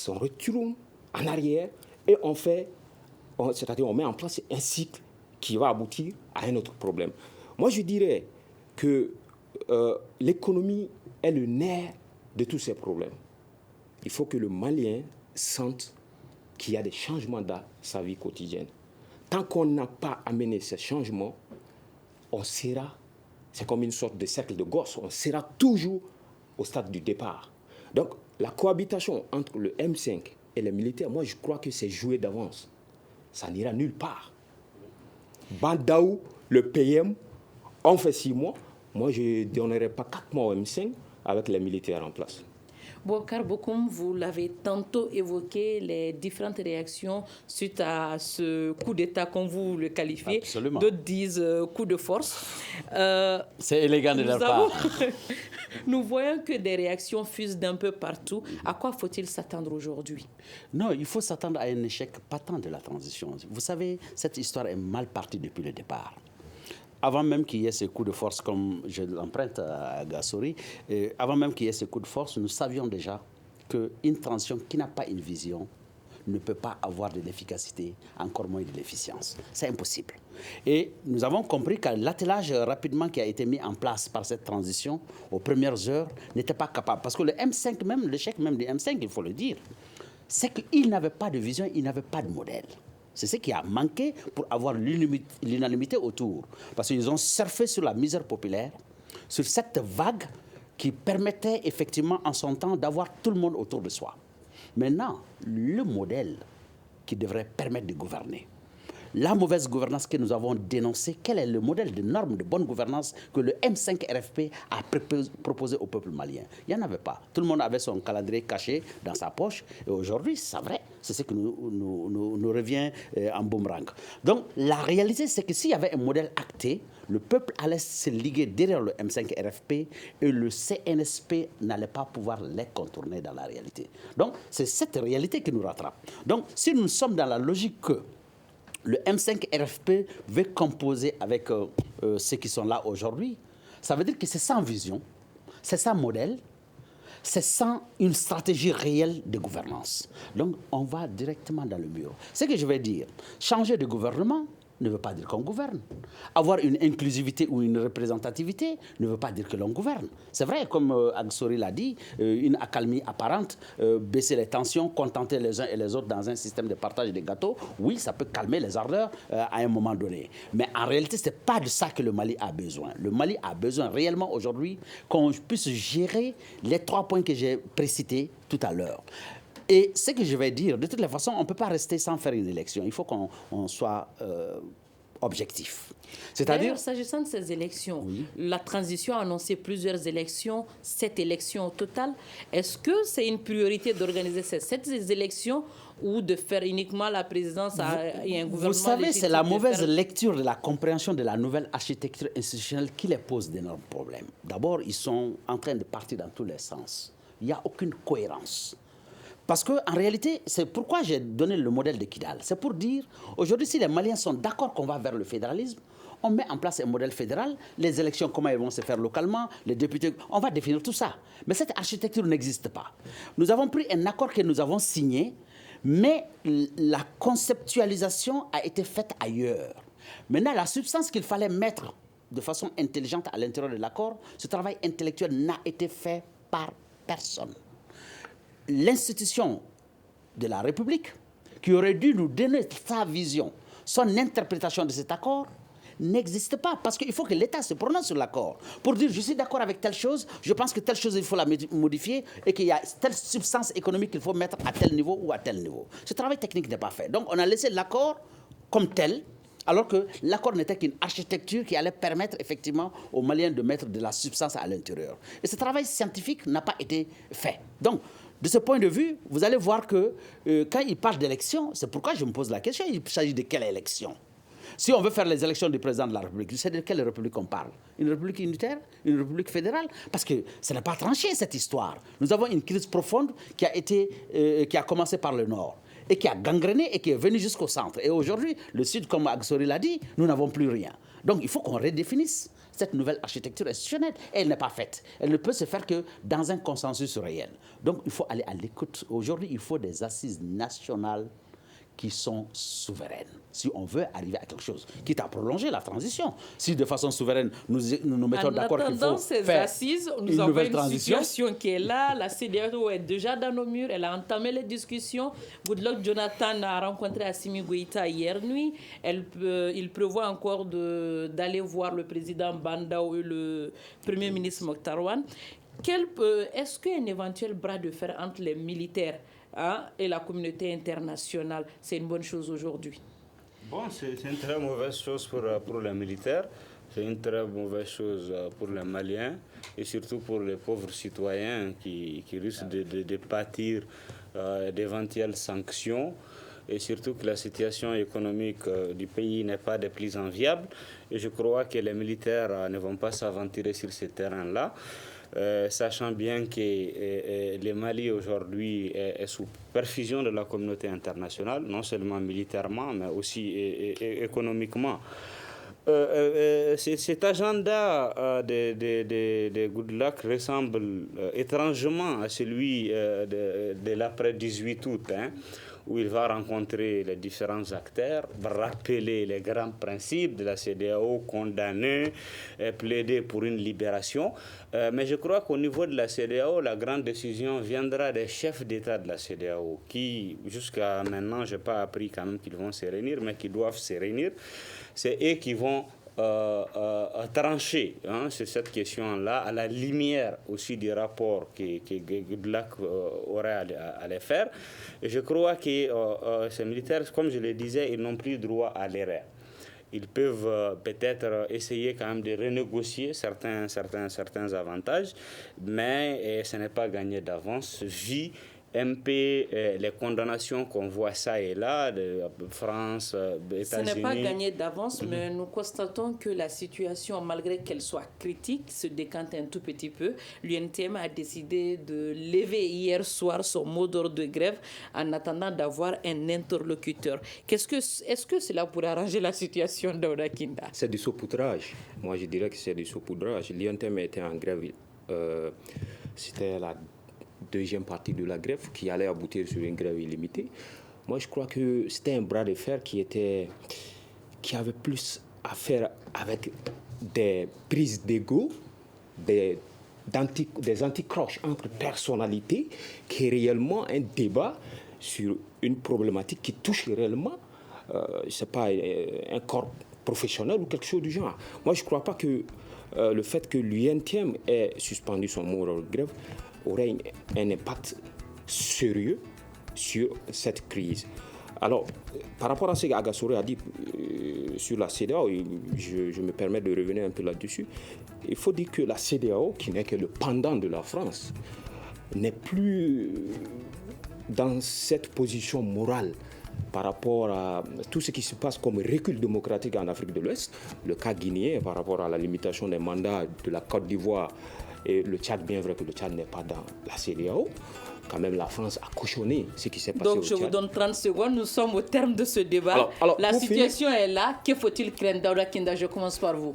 on retourne en arrière et c'est-à-dire on met en place un cycle qui va aboutir à un autre problème. Moi, je dirais que l'économie est le nerf de tous ces problèmes. Il faut que le Malien sente qu'il y a des changements dans sa vie quotidienne. Tant qu'on n'a pas amené ces changements, on sera, c'est comme une sorte de cercle de gosse, on sera toujours au stade du départ. Donc, la cohabitation entre le M5 et les militaires, moi, je crois que c'est joué d'avance. Ça n'ira nulle part. Bandaou, le PM, on fait 6 mois. Moi, je ne donnerai pas 4 mois au M5 avec les militaires en place.
Boubacar Bokoum, vous l'avez tantôt évoqué, les différentes réactions suite à ce coup d'État, comme vous le qualifiez.
Absolument.
D'autres disent coup de force.
C'est élégant de leur part.
Nous voyons que des réactions fusent d'un peu partout. À quoi faut-il s'attendre aujourd'hui?
Non, il faut s'attendre à un échec patent de la transition. Vous savez, cette histoire est mal partie depuis le départ. Avant même qu'il y ait ce coup de force, comme je l'emprunte à Gassori, avant même qu'il y ait ce coup de force, nous savions déjà qu'une transition qui n'a pas une vision ne peut pas avoir de l'efficacité, encore moins de l'efficience. C'est impossible. Et nous avons compris que l'attelage rapidement qui a été mis en place par cette transition, aux premières heures, n'était pas capable. Parce que le M5 même, l'échec même du M5, il faut le dire, c'est qu'il n'avait pas de vision, il n'avait pas de modèle. C'est ce qui a manqué pour avoir l'unanimité autour. Parce qu'ils ont surfé sur la misère populaire, sur cette vague qui permettait effectivement en son temps d'avoir tout le monde autour de soi. Maintenant, le modèle qui devrait permettre de gouverner, la mauvaise gouvernance que nous avons dénoncée, quel est le modèle de normes de bonne gouvernance que le M5 RFP a proposé au peuple malien? Il n'y en avait pas. Tout le monde avait son calendrier caché dans sa poche. Et aujourd'hui, c'est vrai, c'est ce qui nous revient en boomerang. Donc, la réalité, c'est que s'il y avait un modèle acté, le peuple allait se liguer derrière le M5 RFP et le CNSP n'allait pas pouvoir les contourner dans la réalité. Donc, c'est cette réalité qui nous rattrape. Donc, si nous sommes dans la logique que le M5 RFP veut composer avec ceux qui sont là aujourd'hui, ça veut dire que c'est sans vision, c'est sans modèle, c'est sans une stratégie réelle de gouvernance. Donc, on va directement dans le mur. Ce que je vais dire, changer de gouvernement ne veut pas dire qu'on gouverne. Avoir une inclusivité ou une représentativité ne veut pas dire que l'on gouverne. C'est vrai, comme Agsori l'a dit, une accalmie apparente, baisser les tensions, contenter les uns et les autres dans un système de partage des gâteaux, oui, ça peut calmer les ardeurs à un moment donné. Mais en réalité, ce n'est pas de ça que le Mali a besoin. Le Mali a besoin réellement aujourd'hui qu'on puisse gérer les 3 points que j'ai précités tout à l'heure. Et ce que je vais dire, de toutes les façons, on ne peut pas rester sans faire une élection. Il faut qu'on soit objectif.
C'est-à-dire, s'agissant de ces élections, oui, la transition a annoncé plusieurs élections, 7 élections au total. Est-ce que c'est une priorité d'organiser ces 7 élections ou de faire uniquement la présidence et un gouvernement? Vous
savez, c'est la mauvaise lecture de la compréhension de la nouvelle architecture institutionnelle qui les pose d'énormes problèmes. D'abord, ils sont en train de partir dans tous les sens. Il n'y a aucune cohérence. Parce qu'en réalité, c'est pourquoi j'ai donné le modèle de Kidal. C'est pour dire, aujourd'hui, si les Maliens sont d'accord qu'on va vers le fédéralisme, on met en place un modèle fédéral, les élections, comment elles vont se faire localement, les députés, on va définir tout ça. Mais cette architecture n'existe pas. Nous avons pris un accord que nous avons signé, mais la conceptualisation a été faite ailleurs. Maintenant, la substance qu'il fallait mettre de façon intelligente à l'intérieur de l'accord, ce travail intellectuel n'a été fait par personne. L'institution de la République, qui aurait dû nous donner sa vision, son interprétation de cet accord, n'existe pas, parce qu'il faut que l'État se prononce sur l'accord pour dire je suis d'accord avec telle chose, je pense que telle chose il faut la modifier et qu'il y a telle substance économique qu'il faut mettre à tel niveau ou à tel niveau. Ce travail technique n'est pas fait. Donc on a laissé l'accord comme tel, alors que l'accord n'était qu'une architecture qui allait permettre effectivement aux Maliens de mettre de la substance à l'intérieur. Et ce travail scientifique n'a pas été fait. Donc, de ce point de vue, vous allez voir que quand il parle d'élection, c'est pourquoi je me pose la question, il s'agit de quelle élection ? Si on veut faire les élections du président de la République, c'est de quelle République on parle? Une République unitaire? Une République fédérale? Parce que ce n'est pas tranché, cette histoire. Nous avons une crise profonde qui a commencé par le Nord et qui a gangréné et qui est venue jusqu'au centre. Et aujourd'hui, le Sud, comme Agsori l'a dit, nous n'avons plus rien. Donc il faut qu'on redéfinisse cette nouvelle architecture institutionnelle. Et elle n'est pas faite. Elle ne peut se faire que dans un consensus réel. Donc il faut aller à l'écoute. Aujourd'hui, il faut des assises nationales qui sont souveraines, si on veut arriver à quelque chose, quitte à prolonger la transition. Si de façon souveraine, nous nous mettons d'accord qu'il faut
ces
faire
assises, nous
une
avons
nouvelle
une
transition.
situation qui est là, la CEDEAO est déjà dans nos murs, elle a entamé les discussions. Goodluck Jonathan a rencontré Assimi Goïta hier nuit. Il prévoit encore d'aller voir le président Bandao et le premier ministre Mokhtar Ouane. Est-ce qu'un éventuel bras de fer entre les militaires et la communauté internationale, c'est une bonne chose aujourd'hui?
Bon, c'est une très mauvaise chose pour les militaires, c'est une très mauvaise chose pour les Maliens et surtout pour les pauvres citoyens qui risquent de pâtir d'éventuelles sanctions et surtout que la situation économique du pays n'est pas des plus enviables. Et je crois que les militaires ne vont pas s'aventurer sur ce terrain-là. Sachant bien que le Mali aujourd'hui est sous perfusion de la communauté internationale, non seulement militairement, mais aussi économiquement. Cet agenda de Goodluck ressemble étrangement à celui de l'après 18 août, où il va rencontrer les différents acteurs, rappeler les grands principes de la CEDEAO, condamner, plaider pour une libération. Mais je crois qu'au niveau de la CEDEAO, la grande décision viendra des chefs d'État de la CEDEAO, qui, jusqu'à maintenant, je n'ai pas appris quand même qu'ils vont se réunir, mais qui doivent se réunir. C'est eux qui vont trancher sur cette question-là, à la lumière aussi du rapport que Goodluck aurait à les faire. Et je crois que ces militaires, comme je le disais, ils n'ont plus droit à l'erreur. Ils peuvent peut-être essayer quand même de renégocier certains avantages, mais ce n'est pas gagné d'avance, vu un peu les condamnations qu'on voit ça et là, de France, États-Unis.
Ce n'est pas gagné d'avance, mais nous constatons que la situation, malgré qu'elle soit critique, se décante un tout petit peu. L'UNTM a décidé de lever hier soir son mot d'ordre de grève en attendant d'avoir un interlocuteur. Est-ce que cela pourrait arranger la situation d'Aouda Kinda?
C'est du saupoudrage. Moi, je dirais que c'est du saupoudrage. L'UNTM était en grève. C'était la deuxième partie de la grève qui allait aboutir sur une grève illimitée. Moi, je crois que c'était un bras de fer qui avait plus à faire avec des prises d'ego, des anticroches entre personnalités, qui est réellement un débat sur une problématique qui touche réellement, je sais pas, un corps professionnel ou quelque chose du genre. Moi, je ne crois pas que le fait que l'UNTM ait suspendu son mot de grève aurait un impact sérieux sur cette crise. Alors, par rapport à ce qu'Agasori a dit sur la CEDEAO, je me permets de revenir un peu là-dessus. Il faut dire que la CEDEAO, qui n'est que le pendant de la France, n'est plus dans cette position morale par rapport à tout ce qui se passe comme recul démocratique en Afrique de l'Ouest, le cas guinéen par rapport à la limitation des mandats de la Côte d'Ivoire et le Tchad, bien vrai que le Tchad n'est pas dans la CEDEAO. Quand même, la France a cautionné ce qui s'est passé
Donc,
au
je
Tchad.
vous donne 30 secondes. Nous sommes au terme de ce débat.
Alors,
la situation est là. Que faut-il craindre, Daouda Kinda? Je commence par vous.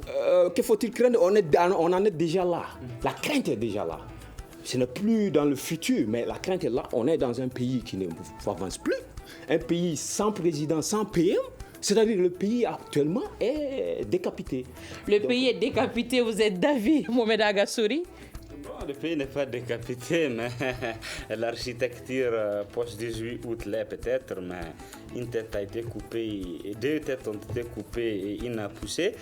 Que faut-il craindre? On en est déjà là. La crainte est déjà là. Ce n'est plus dans le futur, mais la crainte est là. On est dans un pays qui ne avance plus. Un pays sans président, sans PM. C'est-à-dire que le pays actuellement est décapité.
Le pays est décapité. Vous êtes d'avis, Mohamed Agassouri?
le pays n'est pas décapité, mais l'architecture post-18 août l'est peut-être, mais une tête a été coupée, et 2 têtes ont été coupées et une a poussé.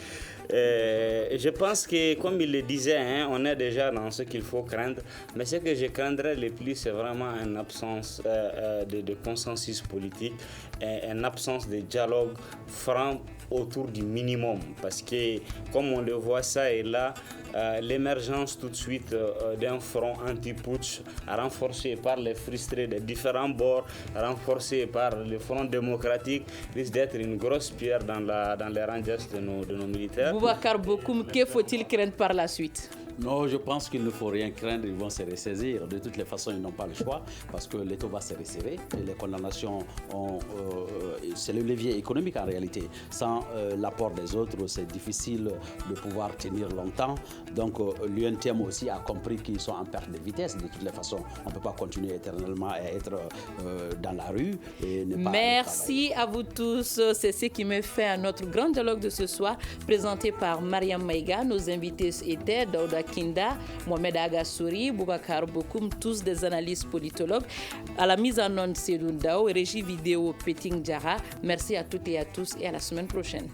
Je pense que, comme il le disait, hein, on est déjà dans ce qu'il faut craindre, mais ce que je craindrais le plus, c'est vraiment une absence de consensus politique, une absence de dialogue franc autour du minimum, parce que, comme on le voit ça et là, l'émergence tout de suite d'un front anti-putsch renforcé par les frustrés des différents bords, renforcé par le front démocratique, risque d'être une grosse pierre dans les rangs de nos militaires.
Boubacar Bokoum, que faut-il craindre par la suite?
Non, je pense qu'il ne faut rien craindre, ils vont se ressaisir. De toutes les façons, ils n'ont pas le choix parce que l'État va se resserrer et les condamnations, c'est le levier économique en réalité. Sans l'apport des autres, c'est difficile de pouvoir tenir longtemps. Donc l'UNTM aussi a compris qu'ils sont en perte de vitesse. De toutes les façons, on ne peut pas continuer éternellement à être dans la rue et ne pas.
Merci à vous tous. C'est ce qui me fait à notre grand dialogue de ce soir, présenté par Mariam Maïga. Nos invités étaient Daouda Kinda, Mohamed Agassouri, Boubacar Bokoum, tous des analystes politologues. À la mise en onde, Seydou Dao, régie vidéo Peting Djara. Merci à toutes et à tous et à la semaine prochaine.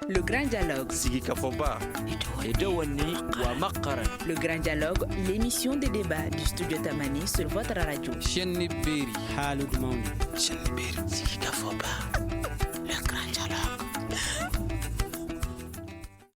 Le Grand Dialogue. Le Grand Dialogue, l'émission des débats du studio Tamani sur votre radio.